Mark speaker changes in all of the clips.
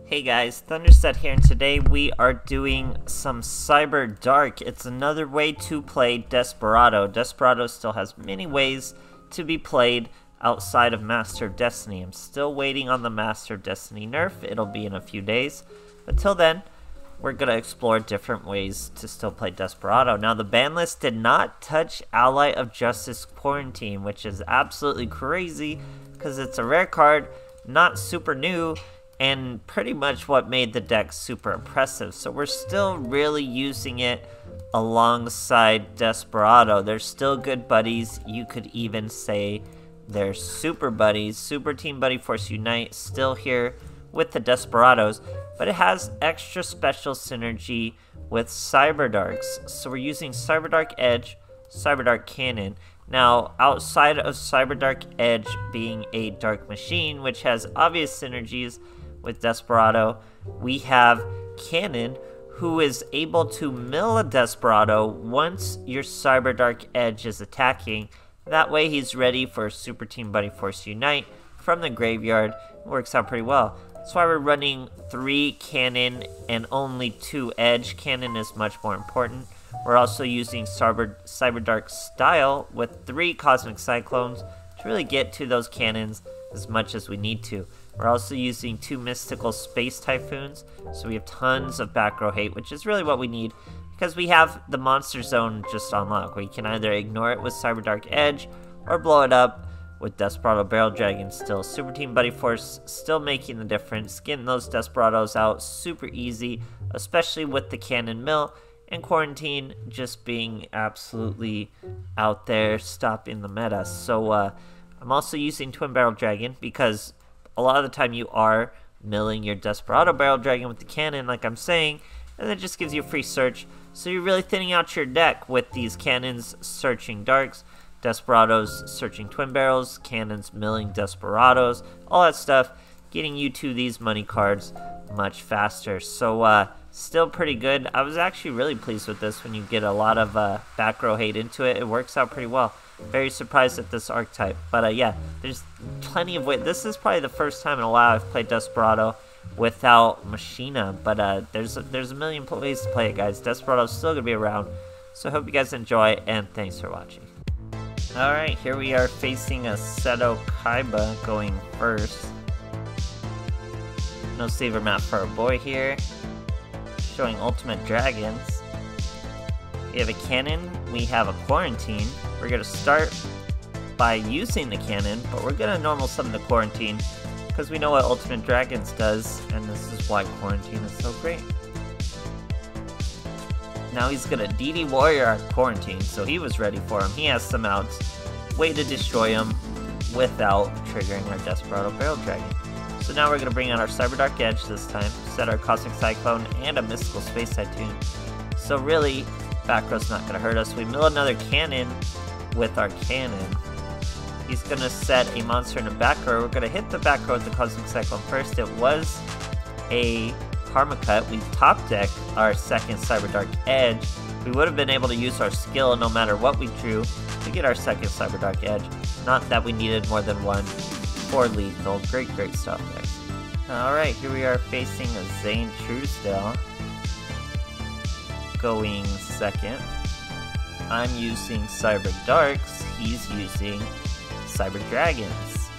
Speaker 1: Hey guys, THUNDERSTUD here, and today we are doing some Cyberdark. It's another way to play Desperado. Desperado still has many ways to be played outside of Master of Destiny. I'm still waiting on the Master of Destiny nerf. It'll be in a few days. But till then, we're going to explore different ways to still play Desperado. Now, the ban list did not touch Ally of Justice Quarantine, which is absolutely crazy because it's a rare card, not super new, and pretty much what made the deck super impressive. So we're still really using it alongside Desperado. They're still good buddies. You could even say they're super buddies. Super Team Buddy Force Unite still here with the Desperados, but it has extra special synergy with Cyberdarks. So we're using Cyberdark Edge, Cyberdark Cannon. Now, outside of Cyberdark Edge being a dark machine, which has obvious synergies with Desperado, we have Cannon, who is able to mill a Desperado once your Cyberdark Edge is attacking. That way he's ready for Super Team Buddy Force Unite from the graveyard. It works out pretty well. That's why we're running 3 Cannon and only 2 Edge. Cannon is much more important. We're also using Cyberdark Style with 3 Cosmic Cyclones to really get to those cannons as much as we need to. We're also using 2 Mystical Space Typhoons, so we have tons of back row hate, which is really what we need, because we have the Monster Zone just on lock. We can either ignore it with Cyberdark Edge, or blow it up with Desperado Barrel Dragon still. Super Team Buddy Force still making the difference, getting those Desperados out super easy, especially with the Cannon Mill, and Quarantine just being absolutely out there, stopping the meta. So I'm also using Twin Barrel Dragon, because a lot of the time you are milling your Desperado Barrel Dragon with the cannon, like I'm saying, and that just gives you a free search. So you're really thinning out your deck with these cannons searching darks, Desperados searching Twin Barrels, cannons milling Desperados, all that stuff, getting you to these money cards much faster. So still pretty good. I was actually really pleased with this when you get a lot of back row hate into it. It works out pretty well. Very surprised at this archetype. But yeah, there's plenty of ways. This is probably the first time in a while I've played Desperado without Machina. But there's a million ways to play it, guys. Desperado's still going to be around. So I hope you guys enjoy, and thanks for watching. Alright, here we are facing a Seto Kaiba going first. No saver map for our boy here. Showing Ultimate Dragons. We have a Cannon, we have a Quarantine. We're going to start by using the Cannon, but we're going to normal summon the Quarantine, because we know what Ultimate Dragons does, and this is why Quarantine is so great. Now he's going to DD Warrior our Quarantine, so he was ready for him. He has some outs. Way to destroy him without triggering our Desperado Barrel Dragon. So now we're going to bring out our Cyberdark Edge this time, set our Cosmic Cyclone and a Mystical Space Typhoon. So really, back row's not going to hurt us. We mill another Cannon with our Cannon. He's going to set a monster in the back row. We're going to hit the back row with the Cosmic Cyclone first. It was a Karma Cut. We top decked our second Cyberdark Edge. We would have been able to use our skill no matter what we drew to get our second Cyberdark Edge. Not that we needed more than one for lethal. Great stuff there. Alright, here we are facing a Zane Truesdale. Going second. I'm using Cyberdarks. He's using Cyber Dragons.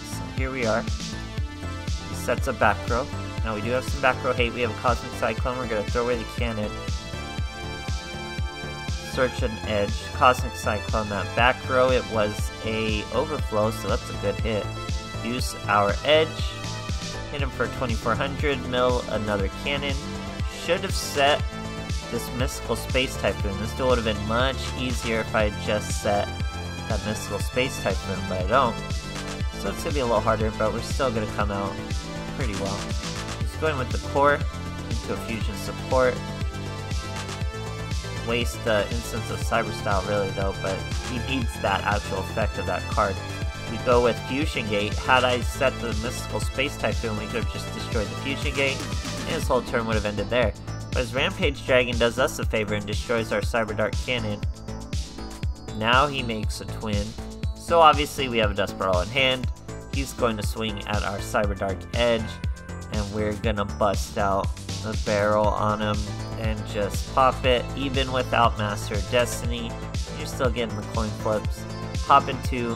Speaker 1: So here we are. He sets a back row. Now we do have some back row hate. We have a Cosmic Cyclone. We're going to throw away the Cannon. Search an Edge. Cosmic Cyclone. That back row, it was a overflow, so that's a good hit. Use our Edge. Hit him for 2400. Mill another Cannon. Should have set this Mystical Space Typhoon. This duel would have been much easier if I had just set that Mystical Space Typhoon, but I don't. So it's going to be a little harder, but we're still going to come out pretty well. Just going with the core into a fusion support. Waste the instance of Cyber Style really though, but he needs that actual effect of that card. We go with Fusion Gate. Had I set the Mystical Space Typhoon, we could have just destroyed the Fusion Gate, and his whole turn would have ended there. But his Rampage Dragon does us a favor and destroys our Cyberdark Cannon. Now he makes a twin. So obviously we have a Desperado in hand. He's going to swing at our Cyberdark Edge. And we're gonna bust out the barrel on him and just pop it. Even without Master of Destiny, you're still getting the coin flips. Popping 2,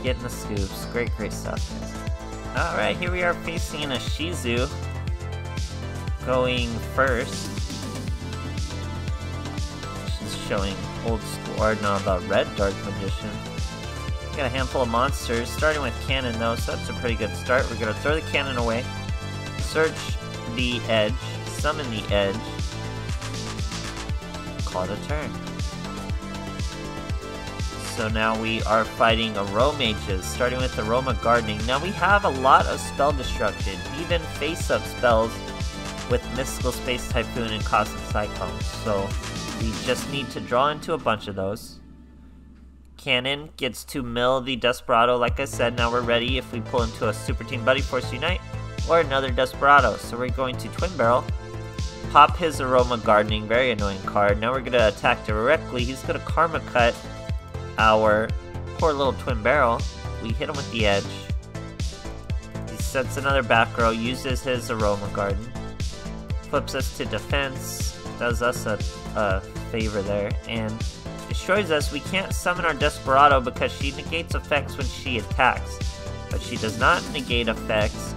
Speaker 1: getting the scoops. Great stuff, guys. Alright, here we are facing a Shizu. Going first. She's showing old school, or no, the red Dark Magician. Got a handful of monsters, starting with cannon though, so that's a pretty good start. We're gonna throw the cannon away, search the edge, summon the edge, call it a turn. So now we are fighting Arrow Mages, starting with Aroma Gardening. Now we have a lot of spell destruction, even face-up spells with Mystical Space Typhoon and Cosmic Cyclone. So we just need to draw into a bunch of those. Cannon gets to mill the Desperado. Like I said, now we're ready if we pull into a Super Team Buddy Force Unite or another Desperado. So we're going to Twin Barrel, pop his Aroma Gardening, very annoying card. Now we're going to attack directly. He's going to Karma Cut our poor little Twin Barrel. We hit him with the edge. He sets another back row, uses his Aroma Garden, flips us to defense, does us a favor there, and destroys us. We can't summon our Desperado because she negates effects when she attacks, but she does not negate effects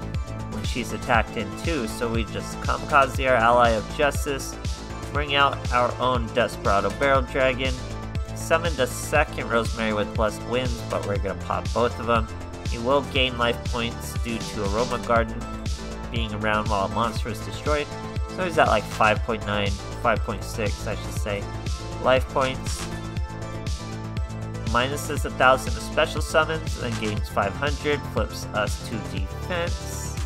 Speaker 1: when she's attacked in too, so we just Kamikaze our Ally of Justice, bring out our own Desperado Barrel Dragon, summon the second Rosemary with Blessed Winds, but we're going to pop both of them. He will gain life points due to Aroma Garden being around while a monster is destroyed, so he's at like 5.9, 5.6 I should say, life points. Minuses 1,000 to special summons, then gains 500, flips us to defense.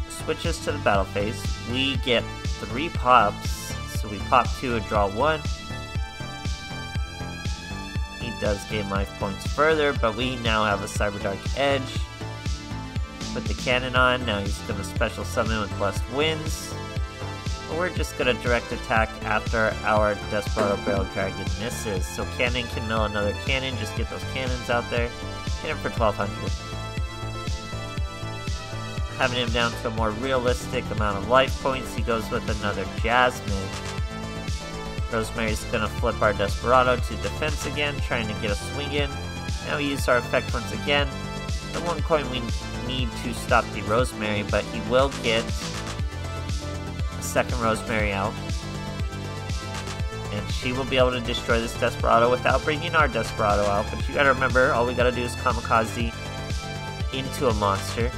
Speaker 1: Switches to the battle phase. We get 3 pops, so we pop 2 and draw 1. He does gain life points further, but we now have a Cyberdark Edge. Put the cannon on, now he's going to special summon with Blessed Winds. We're just going to direct attack after our Desperado Barrel Dragon misses. So cannon can mill another cannon, just get those cannons out there. Hit him for 1,200. Having him down to a more realistic amount of life points, he goes with another Jasmine. Rosemary's going to flip our Desperado to defense again, trying to get a swing in. Now we use our effect once again. The 1 coin we need to stop the Rosemary, but he will get second Rosemary out, and she will be able to destroy this Desperado without bringing our Desperado out. But you gotta remember, all we gotta do is Kamikaze into a monster.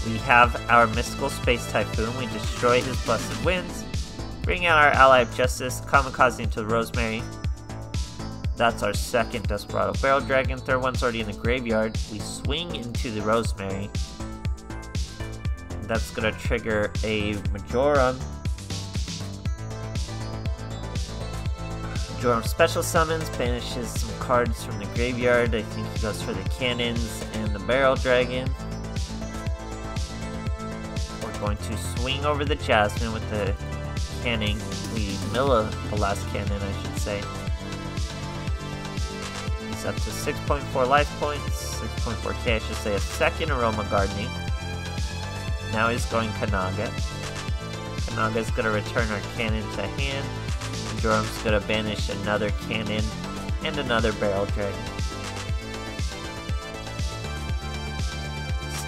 Speaker 1: We have our Mystical Space Typhoon, we destroy his Blessed Winds, bring out our Ally of Justice, Kamikaze into the Rosemary. That's our second Desperado Barrel Dragon. Third one's already in the graveyard. We swing into the Rosemary. That's gonna trigger a Majorum. Majorum special summons, banishes some cards from the graveyard. I think he goes for the cannons and the Barrel Dragon. We're going to swing over the Jasmine with the cannon. We mill the last cannon, I should say. He's up to 6.4 life points, 6.4k I should say, a second Aroma Gardening. Now he's going Kanaga. Kanaga's going to return our cannon to hand. Majorum's going to banish another cannon and another Barrel Dragon.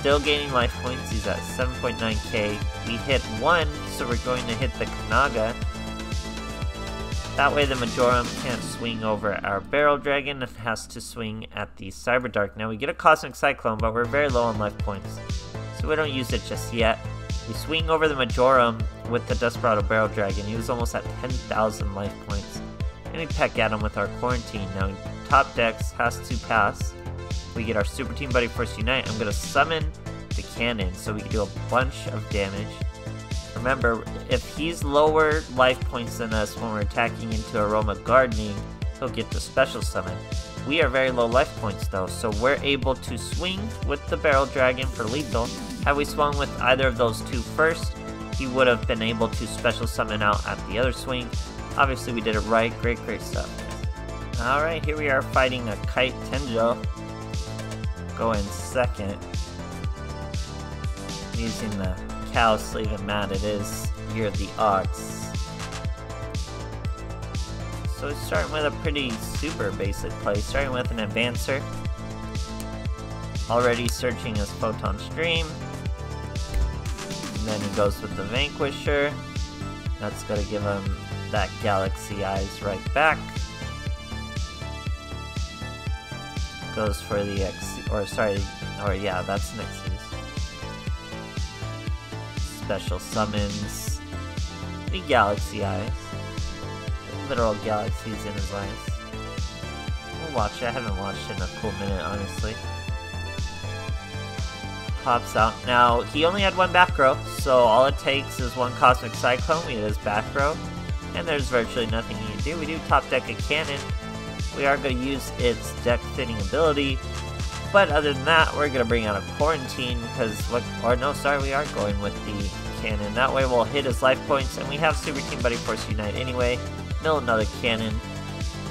Speaker 1: Still gaining life points, he's at 7.9k. We hit 1, so we're going to hit the Kanaga. That way the Majorum can't swing over our Barrel Dragon and has to swing at the Cyberdark. Now we get a Cosmic Cyclone, but we're very low on life points, so we don't use it just yet. We swing over the Majorum with the Desperado Barrel Dragon. He was almost at 10,000 life points. And we peck at him with our Quarantine. Now top decks has to pass. We get our Super Team Buddy Force Unite. I'm going to summon the cannon so we can do a bunch of damage. Remember, if he's lower life points than us when we're attacking into Aroma Gardening, he'll get the special summon. We are very low life points though, so we're able to swing with the Barrel Dragon for lethal. Had we swung with either of those two first, he would have been able to special summon out at the other swing. Obviously we did it right, great stuff. Alright, here we are fighting a Kite Tenjo. Go in second. using the cow sleeve and mat. It is Year of the Ox. So we're starting with a pretty super basic play, starting with an Advancer. Already searching his Photon Stream. And then he goes with the Vanquisher. That's gonna give him that Galaxy Eyes right back. Goes for the that's an Xyz. Special summons the Galaxy Eyes. Literal galaxies in his eyes. We'll watch it. I haven't watched it in a cool minute, honestly. Pops out. Now, he only had one back row, so all it takes is one Cosmic Cyclone. We hit his back row, and there's virtually nothing you can do. We do top deck a cannon. We are going to use its deck fitting ability, but other than that, we're going to bring out a Quarantine, because we are going with the cannon. That way we'll hit his life points, and we have Super Team Buddy Force Unite anyway. Mill another cannon,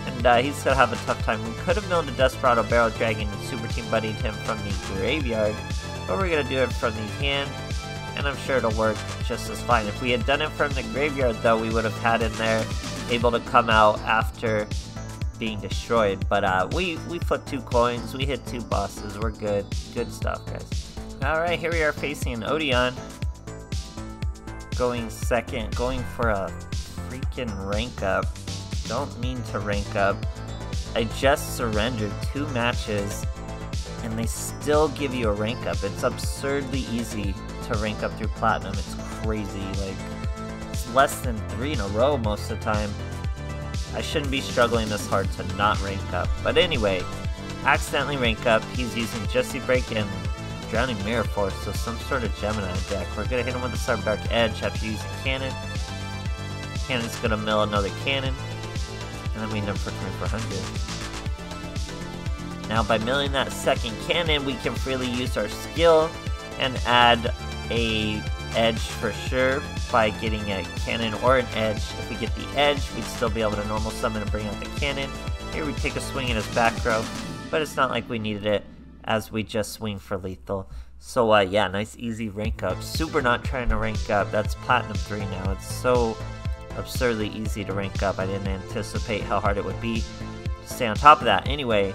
Speaker 1: and he's gonna have a tough time. We could have milled a Desperado Barrel Dragon and Super Team Buddied him from the graveyard, but we're gonna do it from the hand, and I'm sure it'll work just as fine. If we had done it from the graveyard, though, we would have had in there able to come out after being destroyed. But we flipped 2 coins, we hit 2 bosses, we're good. Good stuff, guys. Alright, here we are facing an Odeon. Going second, going for a freaking rank up. Don't mean to rank up. I just surrendered 2 matches and they still give you a rank up. It's absurdly easy to rank up through Platinum. It's crazy. Like, it's less than 3 in a row most of the time. I shouldn't be struggling this hard to not rank up. But anyway, accidentally rank up. He's using Jesse Break and Drowning Mirror Force, so some sort of Gemini deck. We're gonna hit him with the Cyberdark Edge after using Cannon. Cannon's gonna mill another cannon, and then we end up for 2400. Now by milling that second cannon, we can freely use our skill and add a edge for sure by getting a cannon or an edge. If we get the edge, we'd still be able to normal summon and bring out the cannon. Here we take a swing in his back row, but it's not like we needed it, as we just swing for lethal. So yeah, nice easy rank up. Super not trying to rank up. That's Platinum 3 now. It's so absurdly easy to rank up. I didn't anticipate how hard it would be to stay on top of that. Anyway,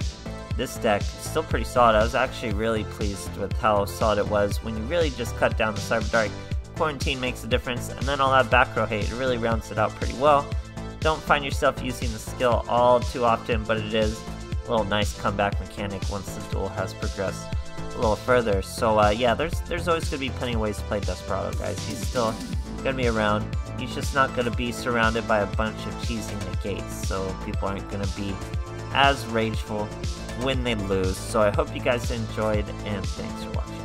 Speaker 1: this deck is still pretty solid. I was actually really pleased with how solid it was. When you really just cut down the Cyberdark, Quarantine makes a difference, and then all that back row hate, it really rounds it out pretty well. Don't find yourself using the skill all too often, but it is a little nice comeback mechanic once the duel has progressed a little further. So yeah, there's always going to be plenty of ways to play Desperado, guys. He's still going to be around. He's just not going to be surrounded by a bunch of cheesy negates, so people aren't going to be as rageful when they lose. So I hope you guys enjoyed, and thanks for watching.